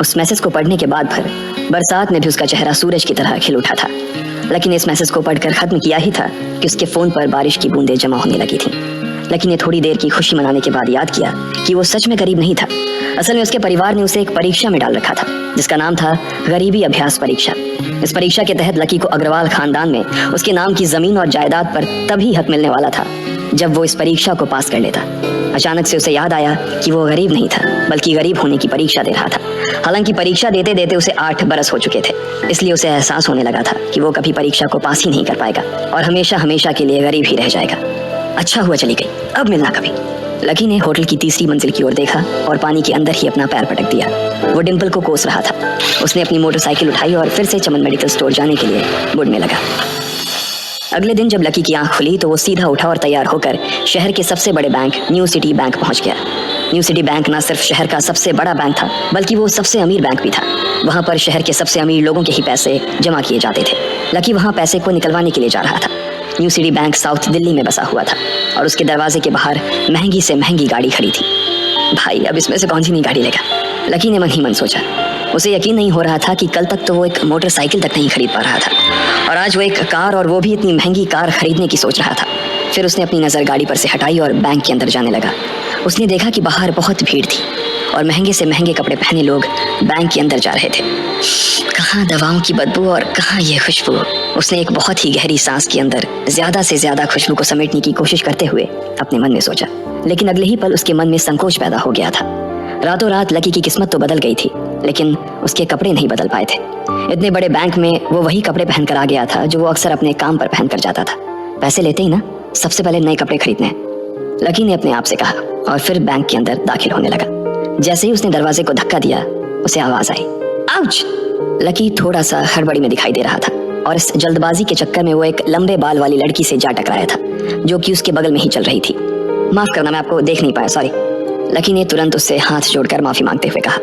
उस मैसेज को पढ़ने के बाद फिर बरसात में भी उसका चेहरा सूरज की तरह खिल उठा था। लकी ने इस मैसेज को पढ़कर खत्म किया ही था कि उसके फोन पर बारिश की बूंदें जमा होने लगी थी। लकी ने थोड़ी देर की खुशी मनाने के बाद याद किया कि वो सच में गरीब नहीं था। असल में उसके परिवार ने उसे एक परीक्षा में डाल रखा था जिसका नाम था गरीबी अभ्यास परीक्षा। इस परीक्षा के तहत लकी को अग्रवाल खानदान में उसके नाम की जमीन और जायदाद पर तभी हक मिलने वाला था जब वो इस परीक्षा को पास कर लेता। अचानक से उसे याद आया कि वो गरीब नहीं था बल्कि गरीब होने की परीक्षा दे रहा था। हालांकि परीक्षा देते देते उसे 8 बरस हो चुके थे, इसलिए उसे एहसास होने लगा था कि वो कभी परीक्षा को पास ही नहीं कर पाएगा और हमेशा हमेशा के लिए गरीब ही रह जाएगा। अच्छा हुआ चली गई, अब मिलना कभी। लकी ने होटल की तीसरी मंजिल की ओर देखा और पानी के अंदर ही अपना पैर पटक दिया। वो डिंपल को कोस रहा था। उसने अपनी मोटरसाइकिल उठाई और फिर से चमन मेडिकल स्टोर जाने के लिए मुड़ने लगा। अगले दिन जब लकी की आंख खुली तो वो सीधा उठा और तैयार होकर शहर के सबसे बड़े बैंक न्यू सिटी बैंक पहुंच गया। न्यू सिटी बैंक न सिर्फ शहर का सबसे बड़ा बैंक था बल्कि वो सबसे अमीर बैंक भी था। वहां पर शहर के सबसे अमीर लोगों के ही पैसे जमा किए जाते थे। लकी वहां पैसे को निकलवाने के लिए जा रहा था। New city bank south Delhi में बसा हुआ था और उसके दरवाजे के बाहर महंगी से महंगी गाड़ी खड़ी थी। भाई अब इसमें से कौन सी नई गाड़ी लेगा, लकी ने मन ही मन सोचा। उसे यकीन नहीं हो रहा था कि कल तक तो वो एक मोटरसाइकिल तक नहीं खरीद पा रहा था और आज वो एक कार और वो भी इतनी महंगी कार खरीदने की सोच रहा था। फिर उसने अपनी नज़र गाड़ी पर से हटाई और बैंक के अंदर जाने लगा। उसने देखा कि बाहर बहुत भीड़ थी और महंगे से महंगे कपड़े पहने लोग बैंक के अंदर जा रहे थे। कहाँ दवाओं की बदबू और कहाँ ये खुशबू। उसने एक बहुत ही गहरी सांस के अंदर ज्यादा से ज्यादा खुशबू को समेटने की कोशिश करते हुए अपने मन में सोचा, लेकिन अगले ही पल उसके मन में संकोच पैदा हो गया था। रातों रात लकी की किस्मत तो बदल गई थी लेकिन उसके कपड़े नहीं बदल पाए थे। इतने बड़े बैंक में वो वही कपड़े पहनकर आ गया था जो वो अक्सर अपने काम पर पहनकर जाता था। पैसे लेते ही ना सबसे पहले नए कपड़े खरीदने हैं, लकी ने अपने आप से कहा और फिर बैंक के अंदर दाखिल होने लगा। जैसे ही उसने दरवाजे को धक्का दिया उसे आवाज आई, आउच। लकी थोड़ा सा हड़बड़ी में दिखाई दे रहा था और इस जल्दबाजी के चक्कर में वो एक लंबे बाल वाली लड़की से जा टकराया था जो कि उसके बगल में ही चल रही थी। माफ करना, मैं आपको देख नहीं पाया, सॉरी। लकी ने तुरंत उससे हाथ जोड़कर माफी मांगते हुए कहा।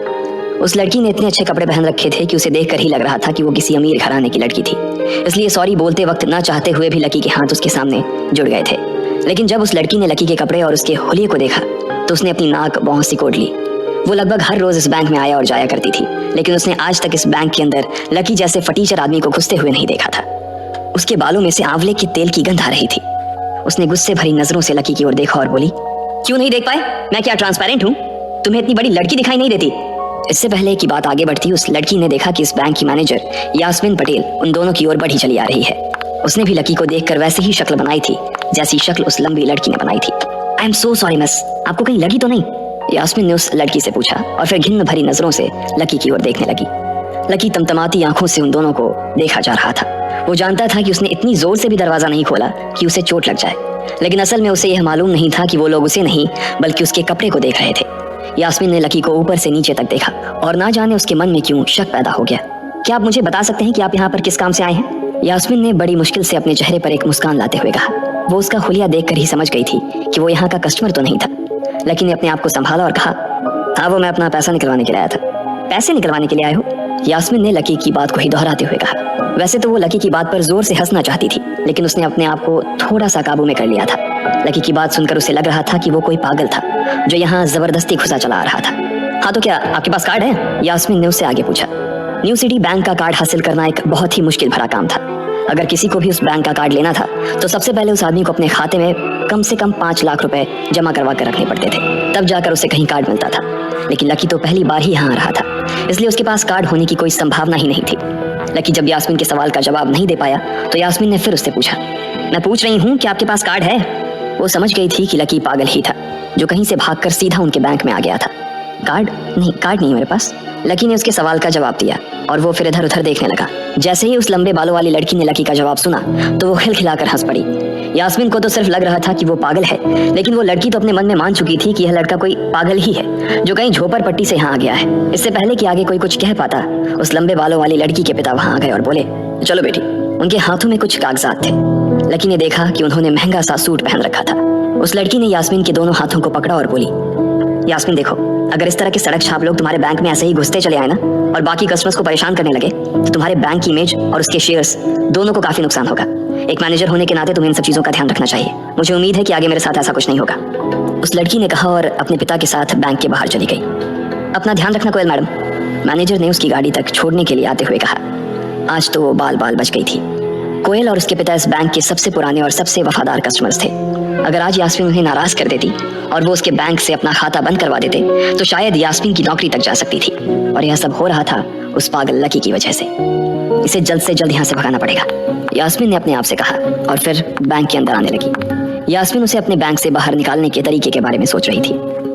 उस लड़की ने इतने अच्छे कपड़े पहन रखे थे कि उसे देखकर ही लग रहा था कि वो किसी अमीर घराने की लड़की थी, इसलिए सॉरी बोलते वक्त ना चाहते हुए भी लकी के हाथ उसके सामने जुड़ गए थे। लेकिन जब उस लड़की ने लकी के कपड़े और उसके होलिये को देखा तो उसने अपनी नाक बाहों से कोड़ ली। वो लगभग हर रोज इस बैंक में आया और जाया करती थी लेकिन उसने आज तक इस बैंक के अंदर लकी जैसे फटीचर आदमी को घुसते हुए नहीं देखा था। उसके बालों में से आंवले के तेल की गंध आ रही थी। उसने गुस्से भरी नजरों से लकी की ओर देखा और बोली, क्यों नहीं देख पाए? मैं क्या ट्रांसपेरेंट हूँ? तुम्हें इतनी बड़ी लड़की दिखाई नहीं देती? इससे पहले की बात आगे बढ़ती उस लड़की ने देखा कि इस बैंक की मैनेजर यास्मीन पटेल उन दोनों की ओर बढ़ी चली आ रही है। उसने भी लकी को देखकर वैसे ही शक्ल बनाई थी जैसी शक्ल उस लंबी लड़की ने बनाई थी। I am so sorry miss, आपको कहीं लगी तो नहीं? यास्मीन ने उस लड़की से पूछा और फिर घिन्न भरी नजरों से लकी की ओर देखने लगी। लकी तमतमाती आंखों से उन दोनों को देखा जा रहा था। वो जानता था कि उसने इतनी जोर से भी दरवाजा नहीं खोला कि उसे चोट लग जाए, लेकिन असल में उसे यह मालूम नहीं था कि वो लोग उसे नहीं बल्कि उसके कपड़े को देख रहे थे। यास्मीन ने लकी को ऊपर से नीचे तक देखा और ना जाने उसके मन में क्यों शक पैदा हो गया। क्या आप मुझे बता सकते हैं कि आप यहाँ पर किस काम से आए हैं? यास्मीन ने बड़ी मुश्किल से अपने चेहरे पर एक मुस्कान लाते हुए कहा। वो उसका हुलिया देखकर ही समझ गई थी कि वो यहाँ का कस्टमर तो नहीं था। लकी ने अपने आप को संभाला और कहा, हाँ वो मैं अपना पैसा निकलवाने के लिए आया था। पैसे निकलवाने के लिए आए हो? यास्मीन ने लकी की बात को ही दोहराते हुए कहा। वैसे तो वो लकी की बात पर जोर से हंसना चाहती थी लेकिन उसने अपने आप को थोड़ा सा काबू में कर लिया था। लकी की बात सुनकर उसे लग रहा था कि वो कोई पागल था जो यहाँ जबरदस्ती घुसा चला आ रहा था। हाँ तो क्या आपके पास कार्ड है? यास्मीन ने उससे आगे पूछा। न्यू सिटी बैंक का कार्ड हासिल करना एक बहुत ही मुश्किल भरा काम था। अगर किसी को भी उस बैंक का कार्ड लेना था तो सबसे पहले उस आदमी को अपने खाते में कम से कम 5 लाख रुपए जमा करवा कर रखने पड़ते थे, तब जाकर उसे कहीं कार्ड मिलता था। लेकिन लकी तो पहली बार ही यहाँ आ रहा था, इसलिए उसके पास कार्ड होने की कोई संभावना ही नहीं थी। लकी जब यास्मीन के सवाल का जवाब नहीं दे पाया तो यास्मीन ने फिर उससे पूछा, मैं पूछ रही हूँ कि आपके पास कार्ड है? वो समझ गई थी कि लकी पागल ही था जो कहीं से भागकर सीधा उनके बैंक में आ गया था। कार्ड नहीं मेरे पास। लकी ने उसके सवाल का जवाब दिया और वो फिर इधर उधर देखने लगा। जैसे ही उस लंबे बालों वाली लड़की ने लकी का जवाब सुना तो वो खिलखिलाकर हंस पड़ी। यास्मीन को तो सिर्फ लग रहा था कि वो पागल है, लेकिन वो लड़की तो अपने मन में मान चुकी थी कि यह लड़का कोई पागल ही है जो कहीं झोपड़ पट्टी से यहाँ आ गया है। इससे पहले कि आगे कोई कुछ कह पाता उस लंबे बालों वाली लड़की के पिता वहां आ गए और बोले, चलो बेटी। उनके हाथों में कुछ कागजात थे। लकी ने देखा कि उन्होंने महंगा सा सूट पहन रखा था। उस लड़की ने यास्मीन के दोनों हाथों को पकड़ा और बोली, यास्मीन देखो, अगर इस तरह के सड़क छाप लोग तुम्हारे बैंक में ऐसे ही घुसते चले आए ना और बाकी कस्टमर्स को परेशान करने लगे तो तुम्हारे बैंक की इमेज और उसके शेयर्स दोनों को काफी नुकसान होगा। एक मैनेजर होने के नाते तुम्हें इन सब चीजों का ध्यान रखना चाहिए। मुझे उम्मीद है कि आगे मेरे साथ ऐसा कुछ नहीं होगा। उस लड़की ने कहा और अपने पिता के साथ बैंक के बाहर चली गई। अपना ध्यान रखना कोयल मैडम, मैनेजर ने उसकी गाड़ी तक छोड़ने के लिए आते हुए कहा। आज तो वो बाल बाल बच गई थी। कोयल और उसके पिता इस बैंक के सबसे पुराने और सबसे वफादार कस्टमर्स थे। अगर आज यास्मीन उन्हें नाराज कर देती और वो उसके बैंक से अपना खाता बंद करवा देते तो शायद यास्मीन की नौकरी तक जा सकती थी। और यह सब हो रहा था उस पागल लकी की वजह से। इसे जल्द से जल्द यहाँ से भगाना पड़ेगा, यास्मीन ने अपने आप से कहा और फिर बैंक के अंदर आने लगी। यास्मीन उसे अपने बैंक से बाहर निकालने के तरीके के बारे में सोच रही थी,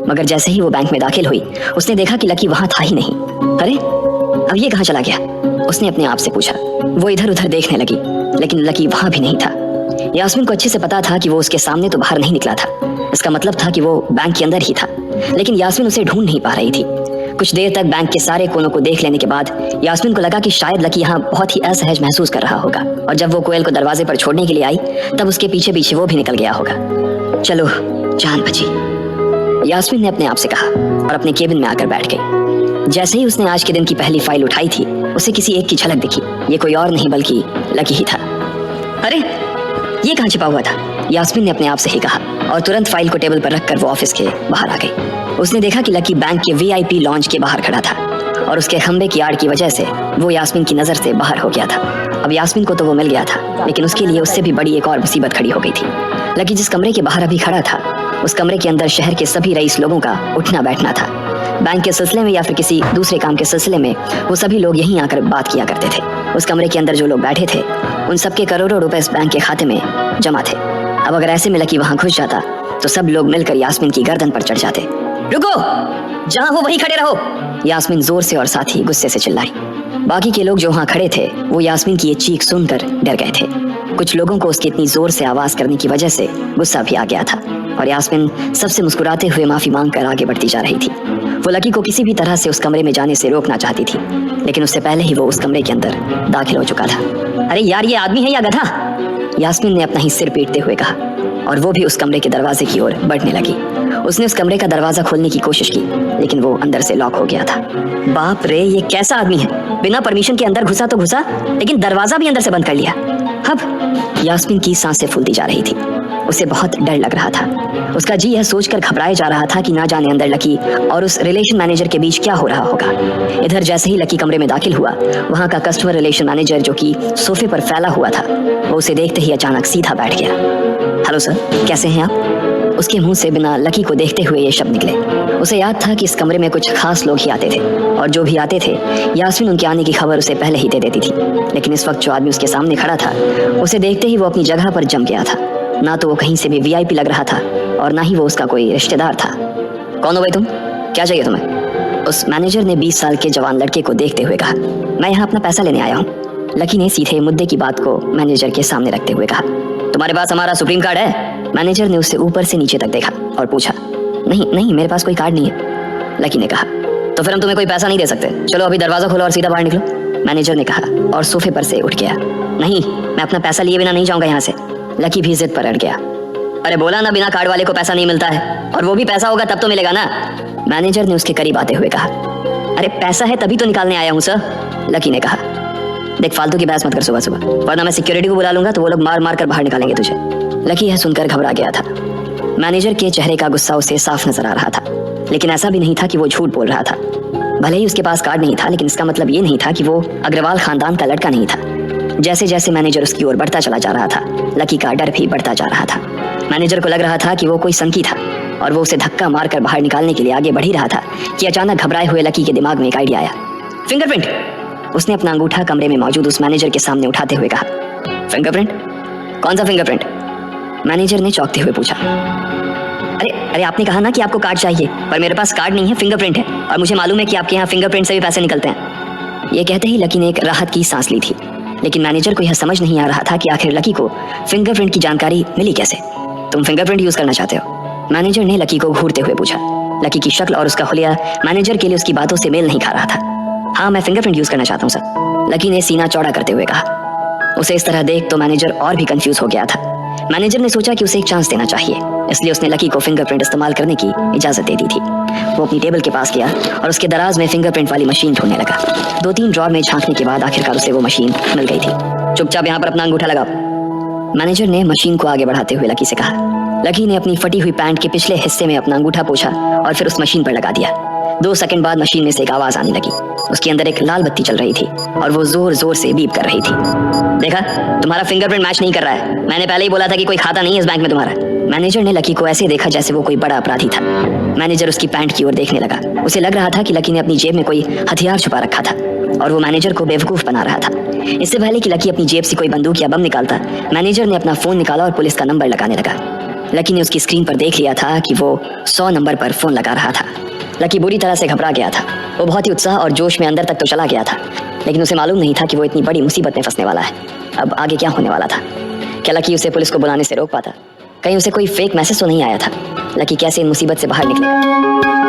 मगर जैसे ही वो बैंक में दाखिल हुई उसने देखा कि लकी वहां था ही नहीं। अरे अब ये कहाँ चला गया, उसने अपने आप से पूछा। वो इधर उधर देखने लगी लेकिन लकी वहां भी नहीं था। यास्मीन को अच्छे से पता था कि वो उसके सामने तो बाहर नहीं निकला था, इसका मतलब था कि वो बैंक के अंदर ही था, लेकिन यास्मीन उसे ढूंढ नहीं पा रही थी। कुछ देर तक बैंक के सारे कोनों को देख लेने के बाद यास्मीन को लगा कि शायद लकी यहाँ बहुत ही असहज महसूस कर रहा होगा, और जब वो कोयल को दरवाजे पर छोड़ने के लिए आई तब उसके पीछे पीछे वो भी निकल गया होगा। चलो जान बची, यास्मीन ने अपने आप से कहा और अपने केबिन में आकर बैठ गई। जैसे ही उसने आज के दिन की पहली फाइल उठाई थी उसे किसी एक की झलक दिखी। ये कोई और नहीं बल्कि लकी ही था। अरे ये कहाँ छिपा हुआ था, यास्मीन ने अपने आप से ही कहा और तुरंत फाइल को टेबल पर रखकर वो ऑफिस के बाहर आ गई। उसने देखा कि लकी बैंक के VIP लॉन्च के बाहर खड़ा था और उसके खंबे की आड़ की वजह से वो यास्मीन की नजर से बाहर हो गया था। अब यास्मीन को तो वो मिल गया था, लेकिन उसके लिए उससे भी बड़ी एक और मुसीबत खड़ी हो गई थी। लकी जिस कमरे के बाहर अभी खड़ा था उस कमरे के अंदर शहर के सभी रईस लोगों का उठना बैठना था। बैंक के सिलसिले में या फिर किसी दूसरे काम के सिलसिले में वो सभी लोग यहीं आकर बात किया करते थे। उस कमरे के अंदर जो लोग बैठे थे उन सबके करोड़ों रुपए इस बैंक के खाते में जमा थे। अब अगर ऐसे में लकी वहां घुस जाता तो सब लोग मिलकर यास्मीन की गर्दन पर चढ़ जाते। रुको, जहां हो वहीं खड़े रहो, यास्मीन जोर से और साथ ही गुस्से से चिल्लाई। बाकी के लोग जो वहां खड़े थे वो यास्मीन की ये चीख सुनकर डर गए थे। कुछ लोगों को उसकी इतनी जोर से आवाज करने की वजह से गुस्सा भी आ गया था और यास्मीन सबसे मुस्कुराते हुए माफी मांगकर आगे बढ़ती जा रही थी। वो लकी को किसी भी तरह से उस कमरे में जाने से रोकना चाहती थी, लेकिन उससे पहले ही वो उस कमरे के अंदर दाखिल हो चुका था। अरे यार, ये आदमी है या गधा, यास्मीन ने अपना ही सिर पीटते हुए कहा और वो भी उस कमरे के दरवाजे की ओर बढ़ने लगी। उसने उस कमरे का दरवाजा खोलने की कोशिश की लेकिन वो अंदर से लॉक हो गया था। बाप रे, ये कैसा आदमी है, बिना परमिशन के अंदर घुसा तो घुसा लेकिन दरवाजा भी अंदर से बंद कर लिया। अब यास्मीन की सांसें फूलती जा रही थी, उसे बहुत डर लग रहा था। उसका जी यह सोचकर घबराए जा रहा था कि ना जाने अंदर लकी और उस रिलेशन मैनेजर के बीच क्या हो रहा होगा। इधर जैसे ही लकी कमरे में दाखिल हुआ वहां का कस्टमर रिलेशन मैनेजर जो कि सोफे पर फैला हुआ था वो उसे देखते ही अचानक सीधा बैठ गया। हेलो सर, कैसे हैं आप? उसके मुंह से बिना लकी को देखते हुए ये शब्द निकले। उसे याद था कि इस कमरे में कुछ खास लोग ही आते थे और जो भी आते थे यास्मीन उनके आने की खबर उसे पहले ही दे देती थी, लेकिन इस वक्त जो आदमी उसके सामने खड़ा था उसे देखते ही वो अपनी जगह पर जम गया था। ना तो वो कहीं से भी VIP लग रहा था और ना ही वो उसका कोई रिश्तेदार था। कौन हो भाई तुम, क्या चाहिए तुम्हें? उस मैनेजर ने 20 साल के जवान लड़के को देखते हुए कहा। मैं यहाँ अपना पैसा लेने आया हूँ, लकी ने सीधे मुद्दे की बात को मैनेजर के सामने रखते हुए कहा। तुम्हारे पास हमारा सुप्रीम कार्ड है? मैनेजर ने उसे ऊपर से नीचे तक देखा और पूछा। नहीं नहीं, मेरे पास कोई कार्ड नहीं है, लकी ने कहा। तो फिर हम तुम्हें कोई पैसा नहीं दे सकते, चलो अभी दरवाजा खोलो और सीधा बाहर निकलो, मैनेजर ने कहा और सोफे पर से उठ गया। नहीं, मैं अपना पैसा लिए बिना नहीं जाऊंगा यहाँ से, लकी भी जिद पर अड़ गया। अरे बोला ना, बिना कार्ड वाले को पैसा नहीं मिलता है, और वो भी पैसा होगा तब तो मिलेगा ना, मैनेजर ने उसके करीब आते हुए कहा। अरे पैसा है तभी तो निकालने आया हूँ सर, लकी ने कहा। देख, फालतू की बहस मत कर सुबह सुबह, वरना मैं सिक्योरिटी को बुला लूंगा तो वो लोग मार मार कर बाहर निकालेंगे तुझे। लकी यह सुनकर घबरा गया था। मैनेजर के चेहरे का गुस्सा उसे साफ नजर आ रहा था, लेकिन ऐसा भी नहीं था कि वो झूठ बोल रहा था। भले ही उसके पास कार्ड नहीं था, लेकिन इसका मतलब ये नहीं था कि वो अग्रवाल खानदान का लड़का नहीं था। जैसे जैसे मैनेजर उसकी ओर बढ़ता चला जा रहा था लकी का डर भी बढ़ता जा रहा था। मैनेजर को लग रहा था कि वो कोई संकी था और वो उसे धक्का मारकर बाहर निकालने के लिए आगे बढ़ ही रहा था कि अचानक घबराए हुए लकी के दिमाग में एक आइडिया आया। फिंगरप्रिंट, उसने अपना अंगूठा कमरे में मौजूद उस मैनेजर के सामने उठाते हुए कहा। फिंगरप्रिंट? कौन सा फिंगरप्रिंट? मैनेजर ने चौंकते हुए पूछा। अरे आपने कहा ना कि आपको कार्ड चाहिए, पर मेरे पास कार्ड नहीं है, फिंगरप्रिंट है, और मुझे मालूम है कि आपके यहाँ फिंगरप्रिंट से भी पैसे निकलते हैं। ये कहते ही लकी ने एक राहत की सांस ली थी, लेकिन मैनेजर को यह समझ नहीं आ रहा था कि आखिर लकी को फिंगरप्रिंट की जानकारी मिली कैसे। तुम फिंगरप्रिंट यूज करना चाहते हो? मैनेजर ने लकी को घूरते हुए पूछा। लकी की शक्ल और उसका हुलिया मैनेजर के लिए उसकी बातों से मेल नहीं खा रहा था। हाँ, मैं फिंगरप्रिंट यूज करना चाहता हूँ सर, लकी ने सीना चौड़ा करते हुए कहा। उसे इस तरह देख तो मैनेजर और भी कंफ्यूज हो गया था। मैनेजर ने सोचा कि उसे एक चांस देना चाहिए, इसलिए उसने लकी को फिंगरप्रिंट इस्तेमाल करने की इजाजत दे दी थी। वो अपनी टेबल के पास गया और उसके दराज में फिंगरप्रिंट वाली मशीन ढूंढने लगा। 2-3 ड्रॉर में झांकने के बाद आखिरकार उसे वो मशीन मिल गई थी। चुपचाप यहाँ पर अपना अंगूठा लगाओ, मैनेजर ने मशीन को आगे बढ़ाते हुए लकी से कहा। लकी ने अपनी फटी हुई पैंट के पिछले हिस्से में अपना अंगूठा पोंछा और फिर उस मशीन पर लगा दिया। 2 सेकंड बाद मशीन में से एक आवाज आने लगी। उसके अंदर एक लाल बत्ती चल रही थी और वो जोर जोर से बीप कर रही थी। देखा, तुम्हारा फिंगरप्रिंट मैच नहीं कर रहा है। मैंने पहले ही बोला था कि कोई खाता नहीं है इस बैंक में तुम्हारा। मैनेजर ने लकी को ऐसे देखा जैसे वो कोई बड़ा अपराधी था। मैनेजर उसकी पैंट की ओर देखने लगा। उसे लग रहा था कि लकी ने अपनी जेब में कोई हथियार छुपा रखा था और वो मैनेजर को बेवकूफ बना रहा था। इससे पहले कि लकी अपनी जेब से कोई बंदूक या बम निकालता, मैनेजर ने अपना फोन निकाला और पुलिस का नंबर लगाने लगा। लकी ने उसकी स्क्रीन पर देख लिया था कि वो 100 नंबर पर फोन लगा रहा था। लकी बुरी तरह से घबरा गया था। वो बहुत ही उत्साह और जोश में अंदर तक तो चला गया था, लेकिन उसे मालूम नहीं था कि वो इतनी बड़ी मुसीबत में फंसने वाला है। अब आगे क्या होने वाला था? क्या लकी उसे पुलिस को बुलाने से रोक पाता? कहीं उसे कोई फेक मैसेज तो नहीं आया था? लकी कैसे इन मुसीबत से बाहर निकलेगा?